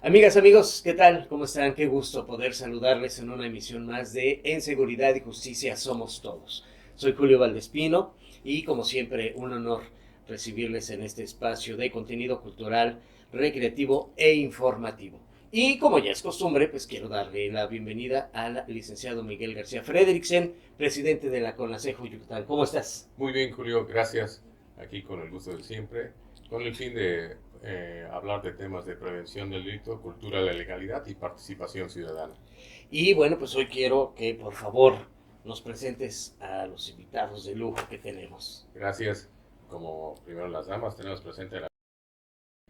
Amigas, amigos, ¿qué tal? ¿Cómo están? Qué gusto poder saludarles en una emisión más de En Seguridad y Justicia Somos Todos. Soy Julio Valdespino y como siempre un honor recibirles en este espacio de contenido cultural, recreativo e informativo. Y como ya es costumbre, pues quiero darle la bienvenida al licenciado Miguel García Frederiksen, presidente de la CONACEJO Yucatán. ¿Cómo estás? Muy bien, Julio, gracias. Aquí con el gusto de siempre, con el fin de hablar de temas de prevención del delito, cultura de la legalidad y participación ciudadana. Y bueno, pues hoy quiero que por favor nos presentes a los invitados de lujo que tenemos. Gracias. Como primero las damas, tenemos presente a la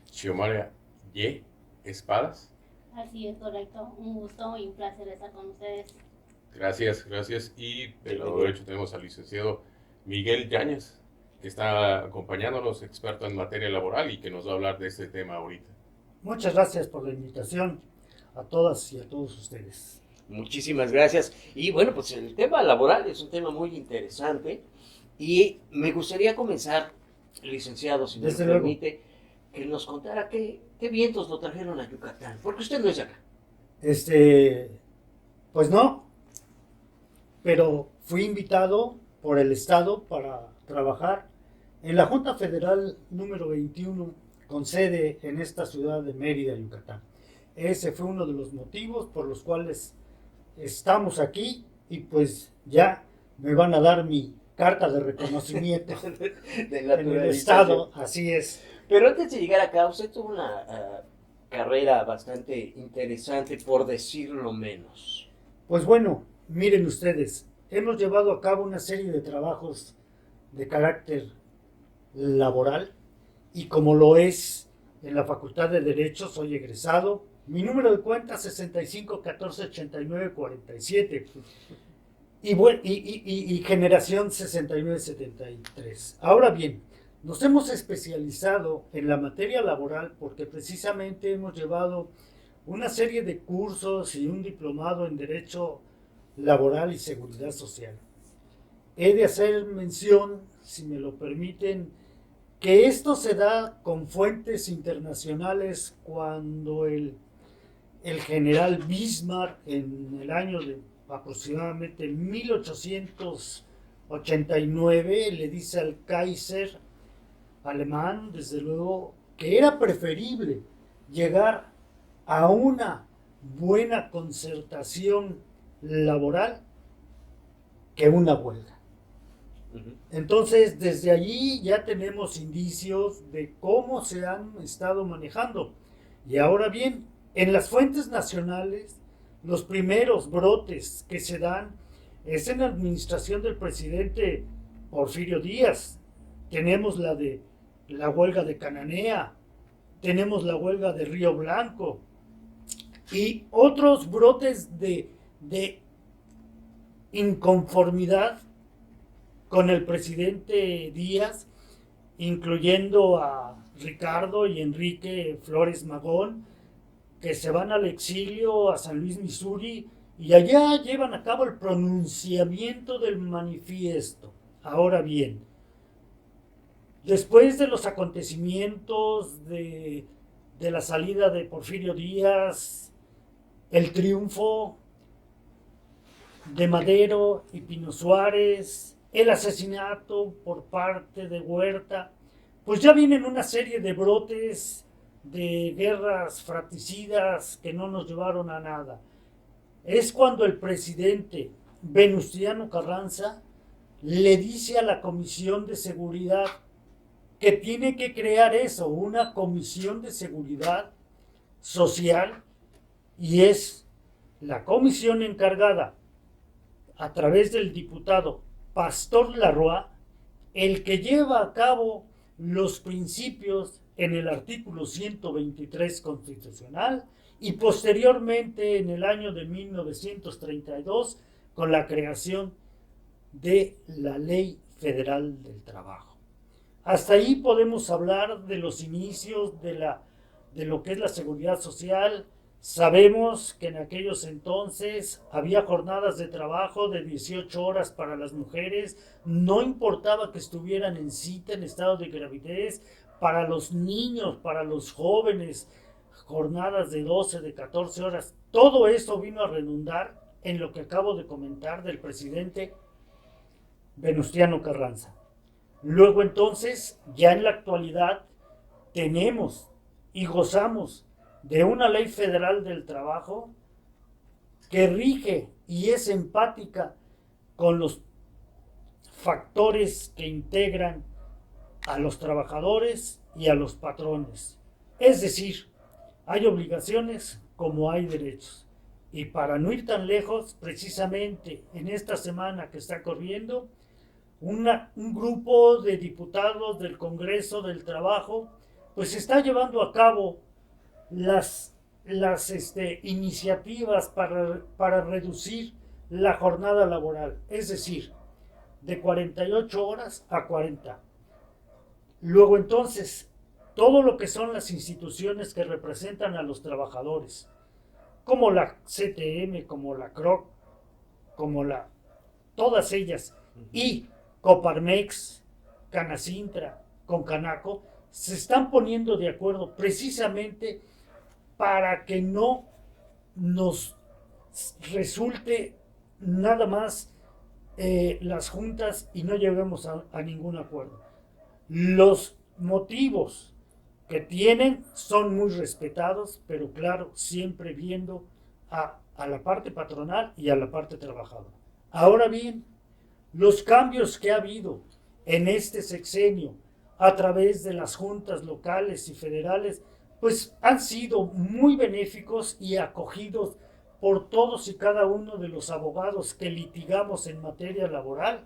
Xiomara Y. Espadas. Así es, correcto. Un gusto y un placer estar con ustedes. Gracias. Y del lado derecho tenemos al licenciado Miguel Yáñez, que está acompañándonos, experto en materia laboral y que nos va a hablar de este tema ahorita. Muchas gracias por la invitación a todas y a todos ustedes. Muchísimas gracias. Y bueno, pues el tema laboral es un tema muy interesante y me gustaría comenzar, licenciado, si me lo permite, que nos contara qué vientos lo trajeron a Yucatán, porque usted no es de acá. Pues no, pero fui invitado por el Estado para trabajar en la Junta Federal número 21 con sede en esta ciudad de Mérida, Yucatán. Ese fue uno de los motivos por los cuales estamos aquí y pues ya me van a dar mi carta de reconocimiento en el Estado, así es. Pero antes de llegar acá, usted tuvo una carrera bastante interesante, por decirlo menos. Pues bueno, miren ustedes, hemos llevado a cabo una serie de trabajos de carácter laboral y como lo es en la Facultad de Derecho, soy egresado. Mi número de cuenta es 65 14 89 47 y generación 69 73. Ahora bien, nos hemos especializado en la materia laboral porque precisamente hemos llevado una serie de cursos y un diplomado en Derecho Laboral y Seguridad Social. He de hacer mención, si me lo permiten, que esto se da con fuentes internacionales cuando el general Bismarck en el año de aproximadamente 1889 le dice al Kaiser alemán, desde luego, que era preferible llegar a una buena concertación laboral que una huelga. Entonces, desde allí ya tenemos indicios de cómo se han estado manejando. Y ahora bien, en las fuentes nacionales, los primeros brotes que se dan es en la administración del presidente Porfirio Díaz. Tenemos la de la huelga de Cananea, tenemos la huelga de Río Blanco y otros brotes de inconformidad con el presidente Díaz, incluyendo a Ricardo y Enrique Flores Magón, que se van al exilio a San Luis, Missouri, y allá llevan a cabo el pronunciamiento del manifiesto. Ahora bien, después de los acontecimientos de la salida de Porfirio Díaz, el triunfo de Madero y Pino Suárez, el asesinato por parte de Huerta, pues ya vienen una serie de brotes de guerras fratricidas que no nos llevaron a nada. Es cuando el presidente Venustiano Carranza le dice a la Comisión de Seguridad que tiene que crear eso, una Comisión de Seguridad Social, y es la comisión encargada a través del diputado Pastor Larroa el que lleva a cabo los principios en el artículo 123 constitucional y posteriormente en el año de 1932 con la creación de la Ley Federal del Trabajo. Hasta ahí podemos hablar de los inicios de de lo que es la seguridad social. Sabemos que en aquellos entonces había jornadas de trabajo de 18 horas para las mujeres, no importaba que estuvieran en cita, en estado de gravidez, para los niños, para los jóvenes, jornadas de 12, de 14 horas. Todo eso vino a redundar en lo que acabo de comentar del presidente Venustiano Carranza. Luego entonces, ya en la actualidad, tenemos y gozamos de una ley federal del trabajo que rige y es empática con los factores que integran a los trabajadores y a los patrones. Es decir, hay obligaciones como hay derechos. Y para no ir tan lejos, precisamente en esta semana que está corriendo, un grupo de diputados del Congreso del Trabajo pues está llevando a cabo las iniciativas para reducir la jornada laboral, es decir, de 48 horas a 40. Luego entonces, todo lo que son las instituciones que representan a los trabajadores, como la CTM, como la CROC, todas ellas, y Coparmex, Canacintra, Concanaco, se están poniendo de acuerdo precisamente para que no nos resulte nada más las juntas y no lleguemos a ningún acuerdo. Los motivos que tienen son muy respetados, pero claro, siempre viendo a la parte patronal y a la parte trabajadora. Ahora bien, los cambios que ha habido en este sexenio a través de las juntas locales y federales, pues han sido muy benéficos y acogidos por todos y cada uno de los abogados que litigamos en materia laboral.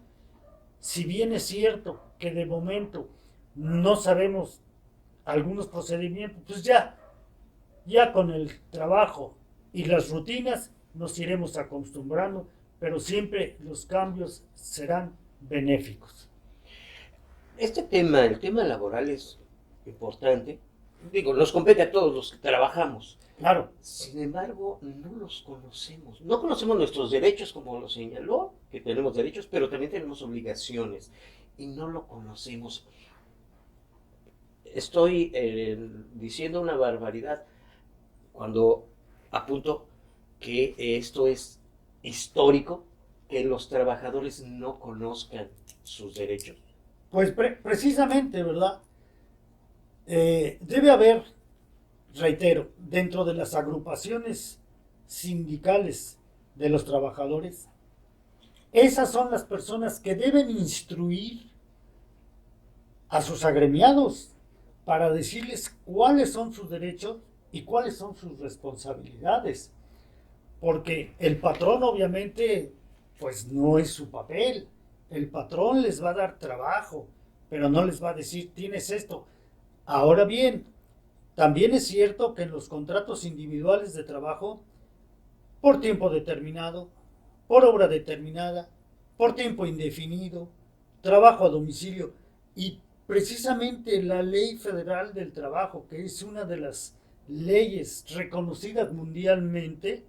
Si bien es cierto que de momento no sabemos algunos procedimientos, pues ya con el trabajo y las rutinas nos iremos acostumbrando, pero siempre los cambios serán benéficos. El tema laboral es importante. Digo, nos compete a todos los que trabajamos. Claro. Sin embargo, no los conocemos. No conocemos nuestros derechos, como lo señaló, que tenemos derechos, pero también tenemos obligaciones. Y no lo conocemos. Estoy diciendo una barbaridad cuando apunto que esto es histórico, que los trabajadores no conozcan sus derechos. Pues precisamente, ¿verdad? Debe haber, reitero, dentro de las agrupaciones sindicales de los trabajadores, esas son las personas que deben instruir a sus agremiados para decirles cuáles son sus derechos y cuáles son sus responsabilidades. Porque el patrón obviamente pues no es su papel. El patrón les va a dar trabajo, pero no les va a decir tienes esto. Ahora bien, también es cierto que en los contratos individuales de trabajo, por tiempo determinado, por obra determinada, por tiempo indefinido, trabajo a domicilio, y precisamente la Ley Federal del Trabajo, que es una de las leyes reconocidas mundialmente,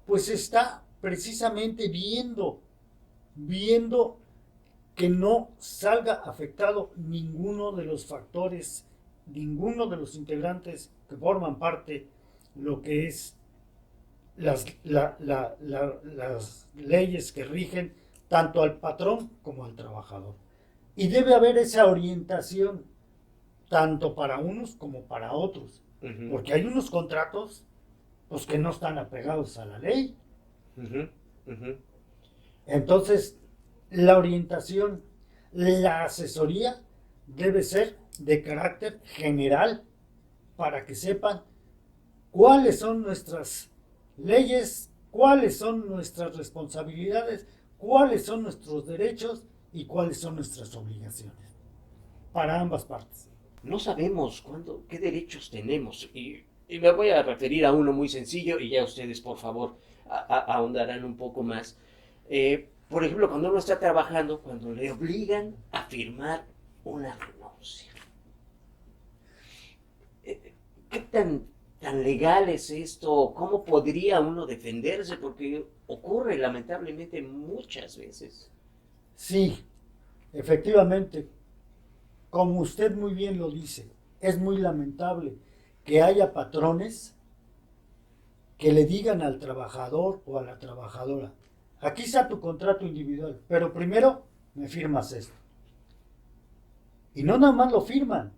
pues está precisamente viendo que no salga afectado ninguno de los factores, ninguno de los integrantes que forman parte lo que es las leyes que rigen tanto al patrón como al trabajador. Y debe haber esa orientación tanto para unos como para otros, porque hay unos contratos pues, que no están apegados a la ley. Entonces, la orientación, la asesoría debe ser de carácter general para que sepan cuáles son nuestras leyes, cuáles son nuestras responsabilidades, cuáles son nuestros derechos y cuáles son nuestras obligaciones para ambas partes. No sabemos qué derechos tenemos y me voy a referir a uno muy sencillo y ya ustedes por favor ahondarán un poco más. Por ejemplo, cuando uno está trabajando, cuando le obligan a firmar una renuncia. ¿Qué tan legal es esto? ¿Cómo podría uno defenderse? Porque ocurre lamentablemente muchas veces. Sí, efectivamente, como usted muy bien lo dice, es muy lamentable que haya patrones que le digan al trabajador o a la trabajadora, aquí está tu contrato individual, pero primero me firmas esto. Y no nada más lo firman,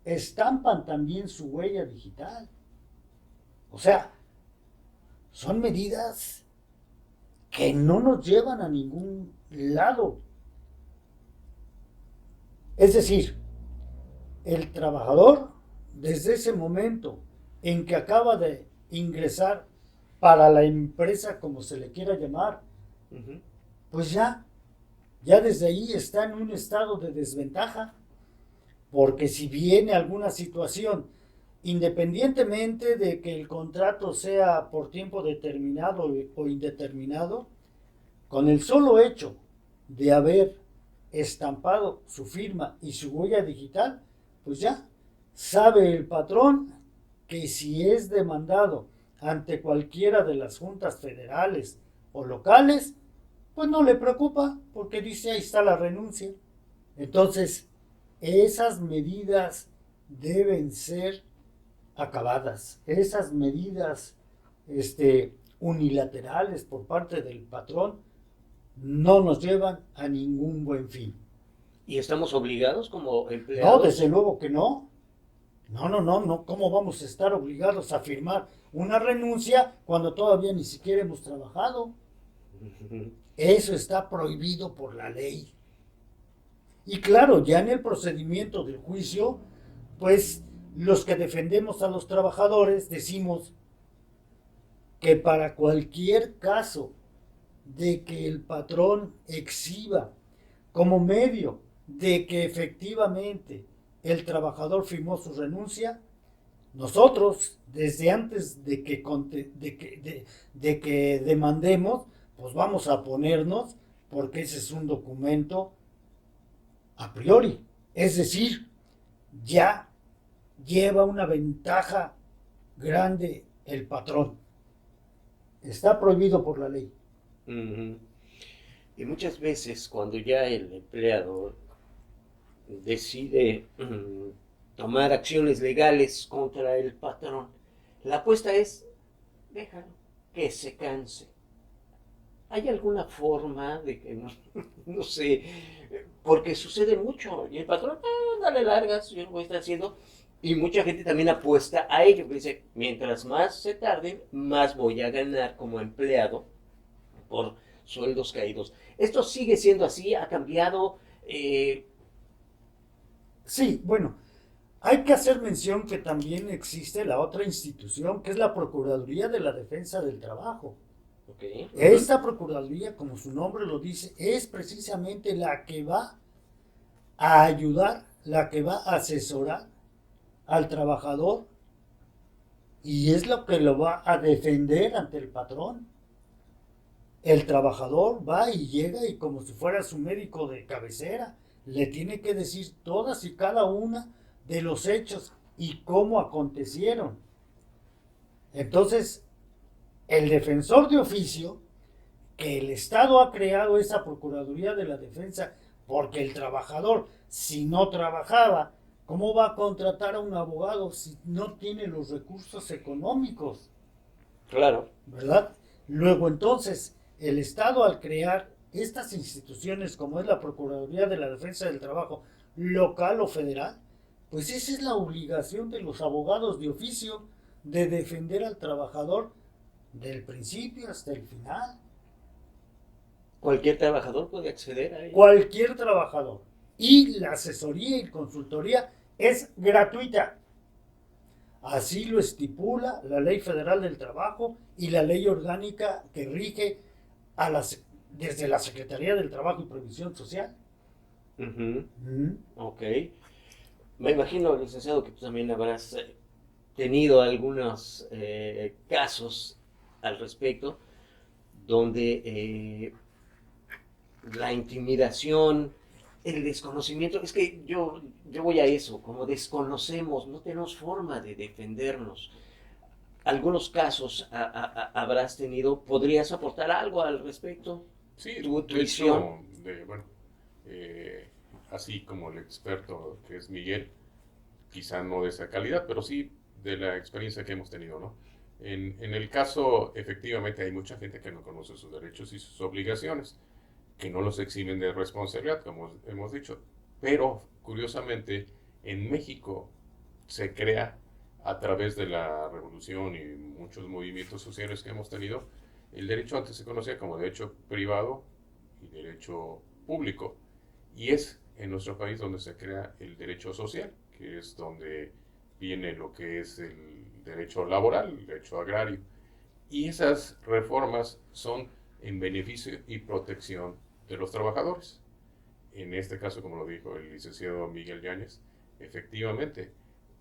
estampan también su huella digital. O sea, son medidas que no nos llevan a ningún lado. Es decir, el trabajador, desde ese momento en que acaba de ingresar para la empresa, como se le quiera llamar, Ujú. pues ya desde ahí está en un estado de desventaja, porque si viene alguna situación, independientemente de que el contrato sea por tiempo determinado o indeterminado, con el solo hecho de haber estampado su firma y su huella digital, pues ya sabe el patrón que si es demandado ante cualquiera de las juntas federales o locales, pues no le preocupa porque dice ahí está la renuncia. Entonces, esas medidas deben ser acabadas. Esas medidas unilaterales por parte del patrón no nos llevan a ningún buen fin. ¿Y estamos obligados como No, empleados? desde luego que no. No. ¿Cómo vamos a estar obligados a firmar una renuncia cuando todavía ni siquiera hemos trabajado? Ujú. Eso está prohibido por la ley. Y claro, ya en el procedimiento del juicio, pues los que defendemos a los trabajadores decimos que para cualquier caso de que el patrón exhiba como medio de que efectivamente el trabajador firmó su renuncia, nosotros, desde antes de que demandemos, pues vamos a ponernos, porque ese es un documento a priori. Es decir, ya lleva una ventaja grande el patrón. Está prohibido por la ley. Ujú. Y muchas veces cuando ya el empleado decide tomar acciones legales contra el patrón, la apuesta es, déjalo, que se canse. ¿Hay alguna forma de que no sé, porque sucede mucho y el patrón, dale largas, yo lo voy a estar haciendo, y mucha gente también apuesta a ello, que dice, mientras más se tarden, más voy a ganar como empleado por sueldos caídos. ¿Esto sigue siendo así? ¿Ha cambiado? Sí, bueno, hay que hacer mención que también existe la otra institución, que es la Procuraduría de la Defensa del Trabajo. Okay. Esta Procuraduría, como su nombre lo dice, es precisamente la que va a ayudar, la que va a asesorar al trabajador y es lo que lo va a defender ante el patrón. El trabajador va y llega y como si fuera su médico de cabecera, le tiene que decir todas y cada una de los hechos y cómo acontecieron. Entonces, el defensor de oficio, que el Estado ha creado esa Procuraduría de la Defensa, porque el trabajador, si no trabajaba, ¿cómo va a contratar a un abogado si no tiene los recursos económicos? Claro. ¿Verdad? Luego entonces, el Estado al crear estas instituciones como es la Procuraduría de la Defensa del Trabajo, local o federal, pues esa es la obligación de los abogados de oficio de defender al trabajador del principio hasta el final. Cualquier trabajador puede acceder a ello. Cualquier trabajador. Y la asesoría y consultoría es gratuita. Así lo estipula la Ley Federal del Trabajo y la ley orgánica que rige desde la Secretaría del Trabajo y Previsión Social. Uh-huh. Ok. Me imagino, licenciado, que tú también habrás tenido algunos casos al respecto donde la intimidación el desconocimiento, es que yo voy a eso, como desconocemos, no tenemos forma de defendernos. Algunos casos habrás tenido, ¿podrías aportar algo al respecto? Sí, Tu de visión. hecho, bueno, así como el experto que es Miguel, quizá no de esa calidad, pero sí de la experiencia que hemos tenido, ¿no? En el caso, efectivamente, hay mucha gente que no conoce sus derechos y sus obligaciones, que no los eximen de responsabilidad, como hemos dicho. Pero, curiosamente, en México se crea a través de la revolución y muchos movimientos sociales que hemos tenido, el derecho antes se conocía como derecho privado y derecho público. Y es en nuestro país donde se crea el derecho social, que es donde viene lo que es el derecho laboral, el derecho agrario. Y esas reformas son en beneficio y protección de los trabajadores. En este caso, como lo dijo el licenciado Miguel Yáñez, efectivamente,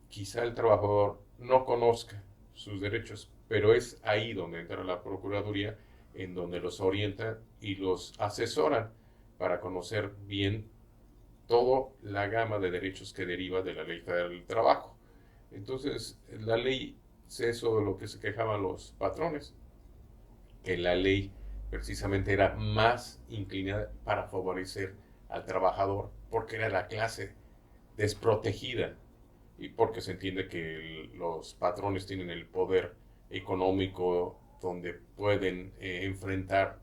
quizá el trabajador no conozca sus derechos, pero es ahí donde entra la Procuraduría, en donde los orienta y los asesoran para conocer bien toda la gama de derechos que deriva de la Ley Federal del Trabajo. Entonces, la ley es eso de lo que se quejaban los patrones, que la ley precisamente era más inclinada para favorecer al trabajador, porque era la clase desprotegida y porque se entiende que los patrones tienen el poder económico donde pueden enfrentar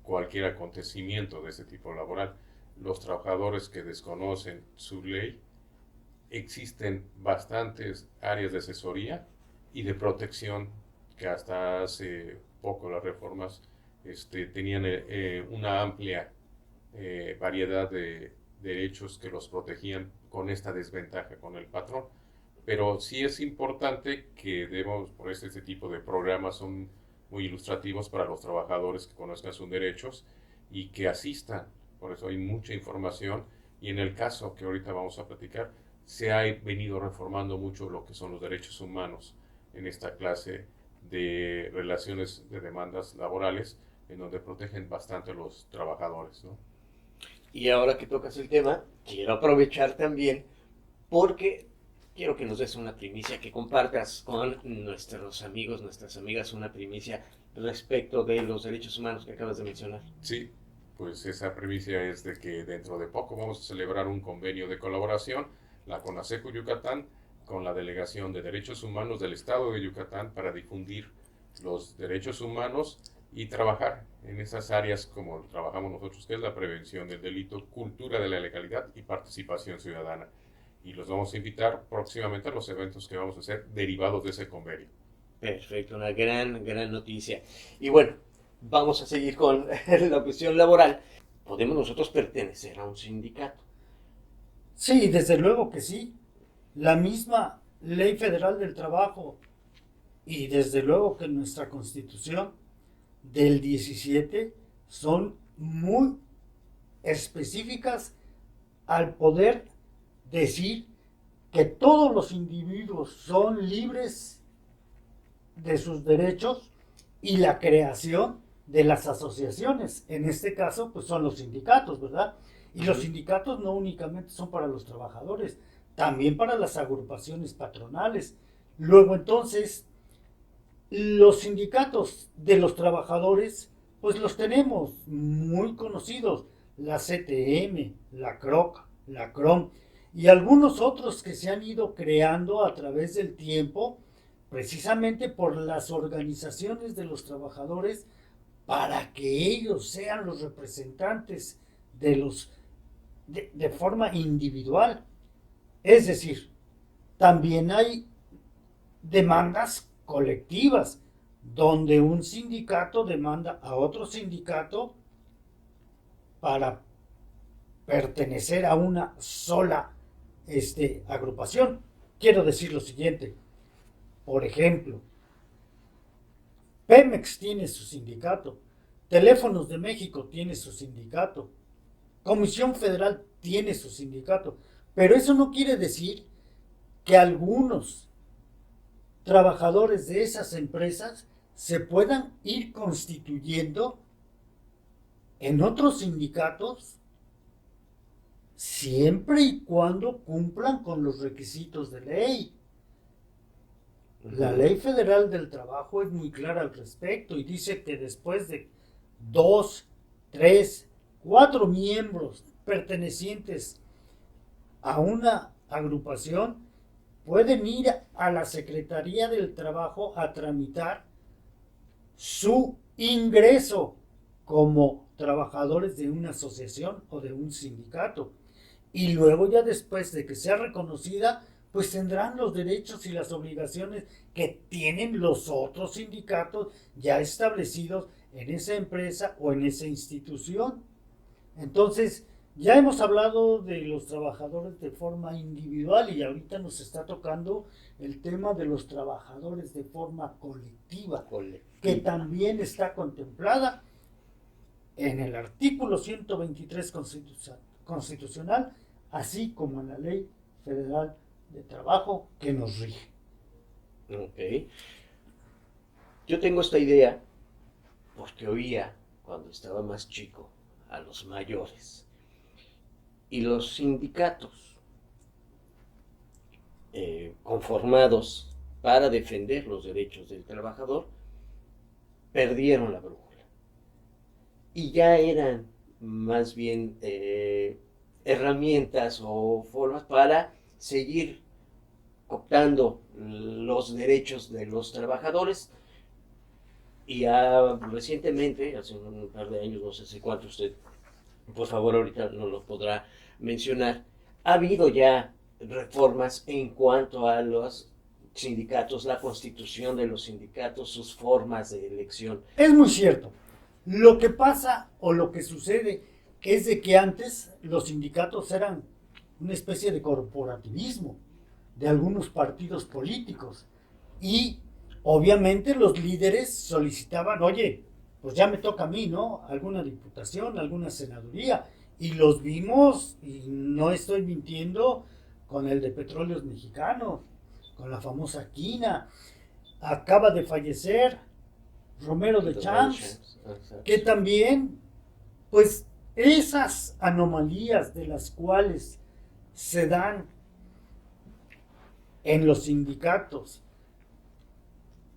cualquier acontecimiento de ese tipo laboral. Los trabajadores que desconocen su ley, existen bastantes áreas de asesoría y de protección que hasta hace poco las reformas tenían una amplia variedad de derechos que los protegían con esta desventaja con el patrón. Pero sí es importante que demos, por este tipo de programas son muy ilustrativos para los trabajadores que conozcan sus derechos y que asistan. Por eso hay mucha información y en el caso que ahorita vamos a platicar, se ha venido reformando mucho lo que son los derechos humanos en esta clase de relaciones de demandas laborales en donde protegen bastante a los trabajadores, ¿no? Y ahora que tocas el tema, quiero aprovechar también porque quiero que nos des una primicia, que compartas con nuestros amigos, nuestras amigas, una primicia respecto de los derechos humanos que acabas de mencionar. Sí, pues esa primicia es de que dentro de poco vamos a celebrar un convenio de colaboración, la CONASECO Yucatán, con la Delegación de Derechos Humanos del Estado de Yucatán para difundir los derechos humanos y trabajar en esas áreas como trabajamos nosotros, que es la prevención del delito, cultura de la legalidad y participación ciudadana. Y los vamos a invitar próximamente a los eventos que vamos a hacer derivados de ese convenio. Perfecto, una gran noticia. Y bueno, vamos a seguir con la cuestión laboral. ¿Podemos nosotros pertenecer a un sindicato? Sí, desde luego que sí. La misma Ley Federal del Trabajo y desde luego que nuestra Constitución del 17 son muy específicas al poder decir que todos los individuos son libres de sus derechos y la creación de las asociaciones. En este caso, pues son los sindicatos, ¿verdad? Y los sindicatos no únicamente son para los trabajadores, también para las agrupaciones patronales. Luego entonces, los sindicatos de los trabajadores, pues los tenemos muy conocidos, la CTM, la CROC, la CROM, y algunos otros que se han ido creando a través del tiempo, precisamente por las organizaciones de los trabajadores, para que ellos sean los representantes de forma individual. Es decir, también hay demandas colectivas, donde un sindicato demanda a otro sindicato para pertenecer a una sola agrupación. Quiero decir lo siguiente, por ejemplo, Pemex tiene su sindicato, Teléfonos de México tiene su sindicato, Comisión Federal tiene su sindicato, pero eso no quiere decir que algunos trabajadores de esas empresas se puedan ir constituyendo en otros sindicatos siempre y cuando cumplan con los requisitos de ley. La Ley Federal del Trabajo es muy clara al respecto y dice que después de 2, 3, 4 miembros pertenecientes a una agrupación pueden ir a la Secretaría del Trabajo a tramitar su ingreso como trabajadores de una asociación o de un sindicato. Y luego ya después de que sea reconocida, pues tendrán los derechos y las obligaciones que tienen los otros sindicatos ya establecidos en esa empresa o en esa institución. Entonces, ya hemos hablado de los trabajadores de forma individual y ahorita nos está tocando el tema de los trabajadores de forma colectiva, que también está contemplada en el artículo 123 constitucional, así como en la Ley Federal de Trabajo que nos rige. Ok. Yo tengo esta idea porque oía cuando estaba más chico a los mayores y los sindicatos conformados para defender los derechos del trabajador perdieron la brújula y ya eran más bien herramientas o formas para seguir cooptando los derechos de los trabajadores. Y recientemente, hace un par de años, no sé si cuánto usted, por favor, ahorita no lo podrá mencionar, ha habido ya reformas en cuanto a los sindicatos, la constitución de los sindicatos, sus formas de elección. Es muy cierto. Lo que pasa o lo que sucede es de que antes los sindicatos eran una especie de corporativismo de algunos partidos políticos y obviamente los líderes solicitaban, oye, pues ya me toca a mí, ¿no? Alguna diputación, alguna senaduría. Y los vimos, y no estoy mintiendo, con el de Petróleos Mexicanos, con la famosa quina. Acaba de fallecer Romero de Champs, que también, pues, esas anomalías de las cuales se dan en los sindicatos,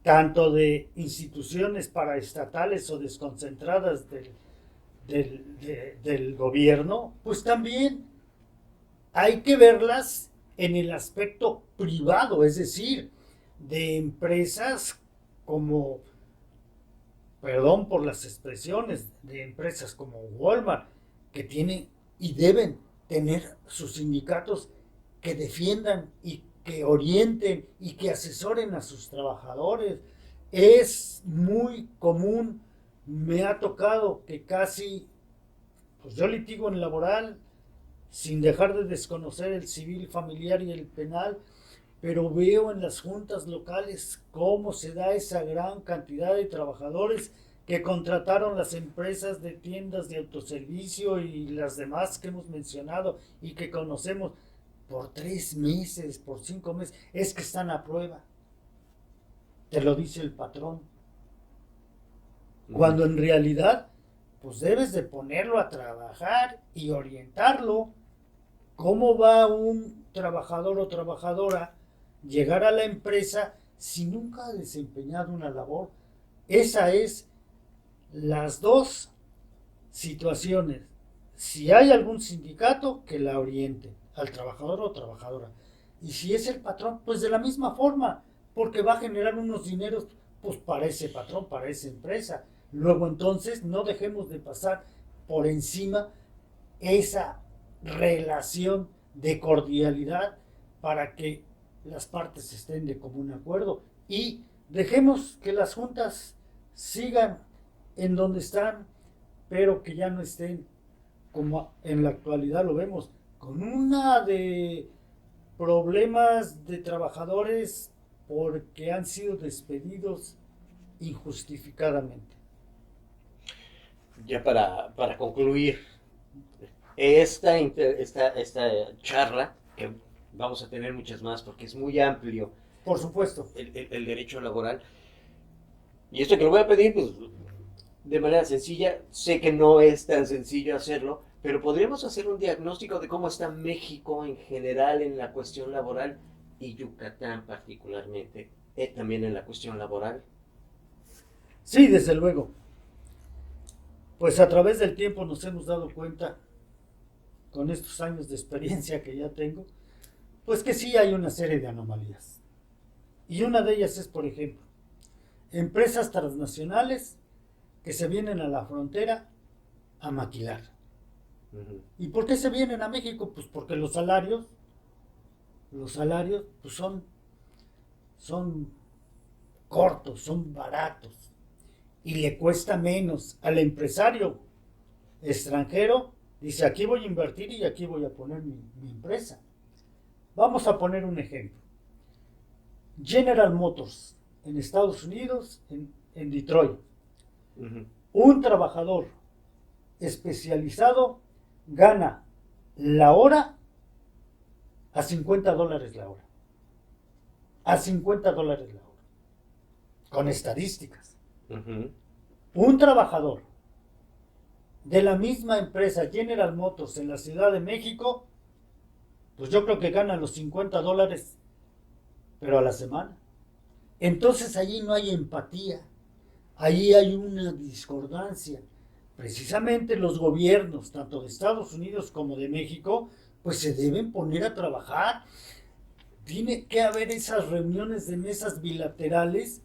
tanto de instituciones paraestatales o desconcentradas del gobierno, pues también hay que verlas en el aspecto privado, es decir, de empresas como, perdón por las expresiones, de empresas como Walmart, que tienen y deben tener sus sindicatos que defiendan y que orienten y que asesoren a sus trabajadores. Es muy común, me ha tocado que casi, pues yo litigo en laboral, sin dejar de desconocer el civil, familiar y el penal, pero veo en las juntas locales cómo se da esa gran cantidad de trabajadores que contrataron las empresas de tiendas de autoservicio y las demás que hemos mencionado y que conocemos por 3 meses, por 5 meses, es que están a prueba. Te lo dice el patrón. Cuando en realidad, pues debes de ponerlo a trabajar y orientarlo. ¿Cómo va un trabajador o trabajadora llegar a la empresa si nunca ha desempeñado una labor? Esa es las dos situaciones. Si hay algún sindicato, que la oriente al trabajador o trabajadora. Y si es el patrón, pues de la misma forma, porque va a generar unos dineros pues para ese patrón, para esa empresa. Luego entonces no dejemos de pasar por encima esa relación de cordialidad para que las partes estén de común acuerdo y dejemos que las juntas sigan en donde están, pero que ya no estén como en la actualidad lo vemos, con una de problemas de trabajadores porque han sido despedidos injustificadamente. Ya para concluir esta charla, que vamos a tener muchas más porque es muy amplio. Por supuesto. El derecho laboral. Y esto que lo voy a pedir, pues, de manera sencilla, sé que no es tan sencillo hacerlo, Pero podríamos hacer un diagnóstico de cómo está México en general en la cuestión laboral y Yucatán particularmente, también en la cuestión laboral. Sí, desde luego. Pues a través del tiempo nos hemos dado cuenta, con estos años de experiencia que ya tengo, pues que sí hay una serie de anomalías. Y una de ellas es, por ejemplo, empresas transnacionales que se vienen a la frontera a maquilar. ¿Y por qué se vienen a México? Pues porque los salarios pues son cortos, son baratos y le cuesta menos al empresario extranjero. Dice, aquí voy a invertir y aquí voy a poner mi empresa. Vamos a poner un ejemplo. General Motors en Estados Unidos, en Detroit. Un trabajador especializado gana la hora a $50 la hora. A $50 la hora. Con estadísticas. Un trabajador de la misma empresa General Motors en la Ciudad de México, pues yo creo que gana los $50, pero a la semana. Entonces allí no hay empatía, allí hay una discordancia. Precisamente los gobiernos, tanto de Estados Unidos como de México, pues se deben poner a trabajar. Tiene que haber esas reuniones de mesas bilaterales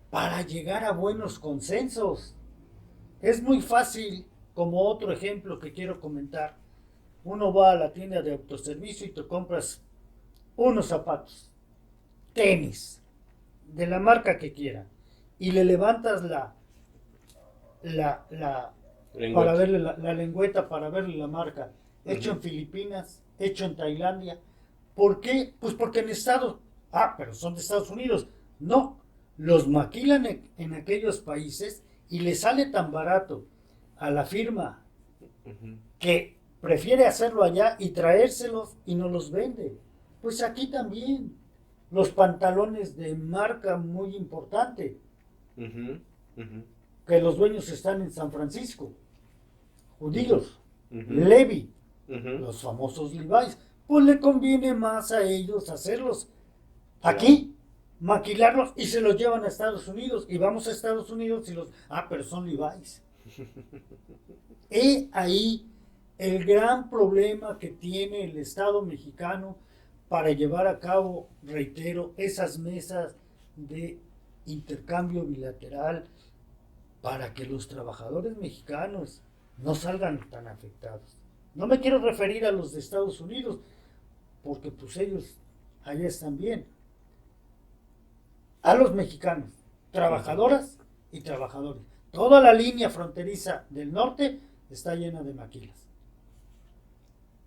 para llegar a buenos consensos. Es muy fácil, como otro ejemplo que quiero comentar. Uno va a la tienda de autoservicio y te compras unos zapatos, tenis, de la marca que quiera, y le levantas para verle la lengüeta, para verle la marca, hecho en Filipinas, hecho en Tailandia. ¿Por qué? Pues porque pero son de Estados Unidos. No, los maquilan en aquellos países y le sale tan barato a la firma que prefiere hacerlo allá y traérselos y no los vende. Pues aquí también, los pantalones de marca muy importante, que los dueños están en San Francisco, judíos, Levi, los famosos Levi's, pues le conviene más a ellos hacerlos aquí, maquilarlos, y se los llevan a Estados Unidos, y vamos a Estados Unidos y pero son Levi's. He ahí el gran problema que tiene el Estado mexicano para llevar a cabo, reitero, esas mesas de intercambio bilateral para que los trabajadores mexicanos no salgan tan afectados. No me quiero referir a los de Estados Unidos, porque pues ellos allá están bien. A los mexicanos, trabajadoras y trabajadores. Toda la línea fronteriza del norte está llena de maquilas.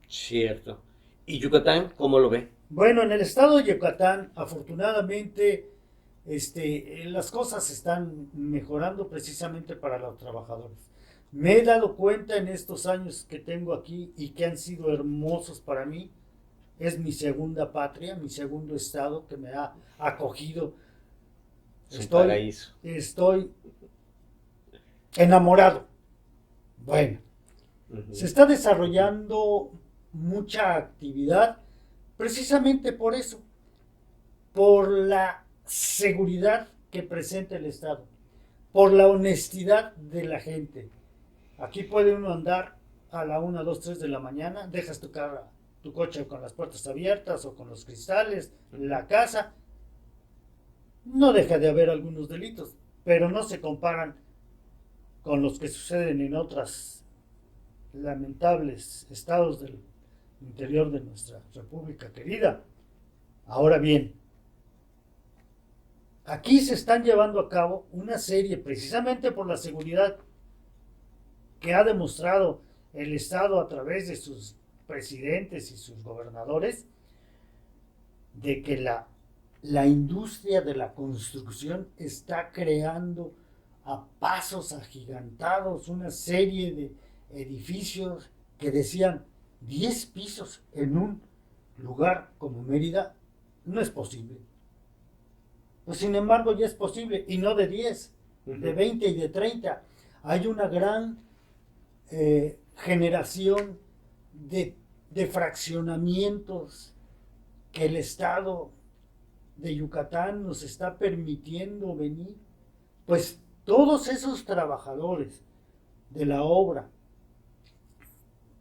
Cierto. ¿Y Yucatán cómo lo ve? Bueno, en el estado de Yucatán, afortunadamente, las cosas están mejorando precisamente para los trabajadores. Me he dado cuenta en estos años que tengo aquí y que han sido hermosos para mí. Es mi segunda patria, mi segundo estado que me ha acogido. Paraíso. Estoy enamorado. Bueno, se está desarrollando mucha actividad precisamente por eso, por la seguridad que presenta el Estado, por la honestidad de la gente. Aquí puede uno andar a la 1, 2, 3 de la mañana, dejas tu coche con las puertas abiertas o con los cristales, la casa. No deja de haber algunos delitos, pero no se comparan con los que suceden en otros lamentables estados del interior de nuestra república querida. Ahora bien, aquí se están llevando a cabo una serie, precisamente por la seguridad que ha demostrado el Estado a través de sus presidentes y sus gobernadores, de que la industria de la construcción está creando a pasos agigantados una serie de edificios que decían 10 pisos en un lugar como Mérida. No es posible. Pues sin embargo ya es posible, y no de 10, de 20 y de 30. Hay una gran generación de fraccionamientos que el Estado de Yucatán nos está permitiendo venir, pues todos esos trabajadores de la obra,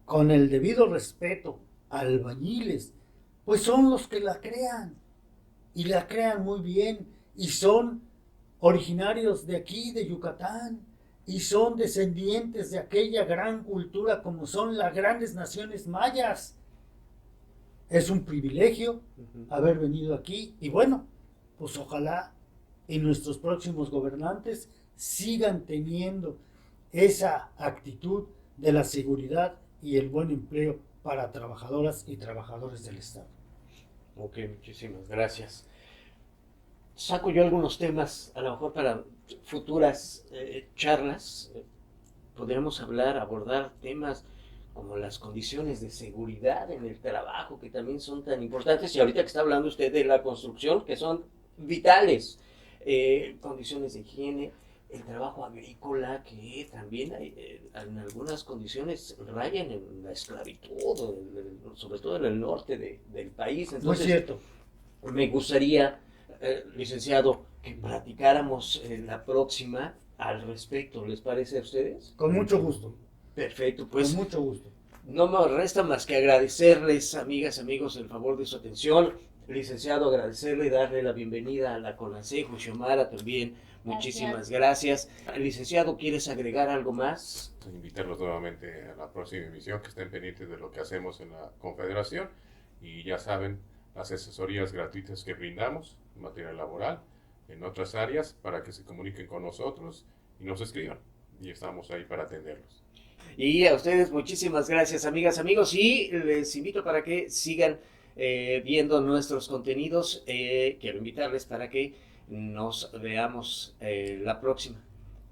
con el debido respeto, albañiles, pues son los que la crean, y la crean muy bien, y son originarios de aquí, de Yucatán, y son descendientes de aquella gran cultura como son las grandes naciones mayas. Es un privilegio haber venido aquí, y bueno, pues ojalá y nuestros próximos gobernantes sigan teniendo esa actitud de la seguridad y el buen empleo para trabajadoras y trabajadores del Estado. Ok, muchísimas gracias. Saco yo algunos temas, a lo mejor para futuras charlas. Podríamos abordar temas como las condiciones de seguridad en el trabajo, que también son tan importantes, y ahorita que está hablando usted de la construcción, que son vitales, condiciones de higiene, el trabajo agrícola, que también en algunas condiciones rayan en la esclavitud, sobre todo en el norte del país. Entonces, muy cierto. Me gustaría, licenciado, que platicáramos la próxima al respecto. ¿Les parece a ustedes? Con mucho gusto. Perfecto, pues Con mucho gusto. no me resta más que agradecerles, amigas, amigos, el favor de su atención. Licenciado, agradecerle y darle la bienvenida a la CONACYT. Xiomara también, muchísimas gracias. Licenciado, ¿quieres agregar algo más? Invitarlos nuevamente a la próxima emisión, que estén pendientes de lo que hacemos en la Confederación, y ya saben, las asesorías gratuitas que brindamos en materia laboral, en otras áreas, para que se comuniquen con nosotros y nos escriban, y estamos ahí para atenderlos. Y a ustedes muchísimas gracias, amigas, amigos, y les invito para que sigan viendo nuestros contenidos. Quiero invitarles para que nos veamos la próxima,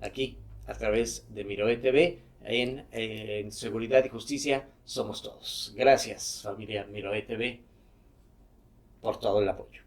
aquí, a través de Miroe TV, en Seguridad y Justicia Somos Todos. Gracias, familia Miroe TV, por todo el apoyo.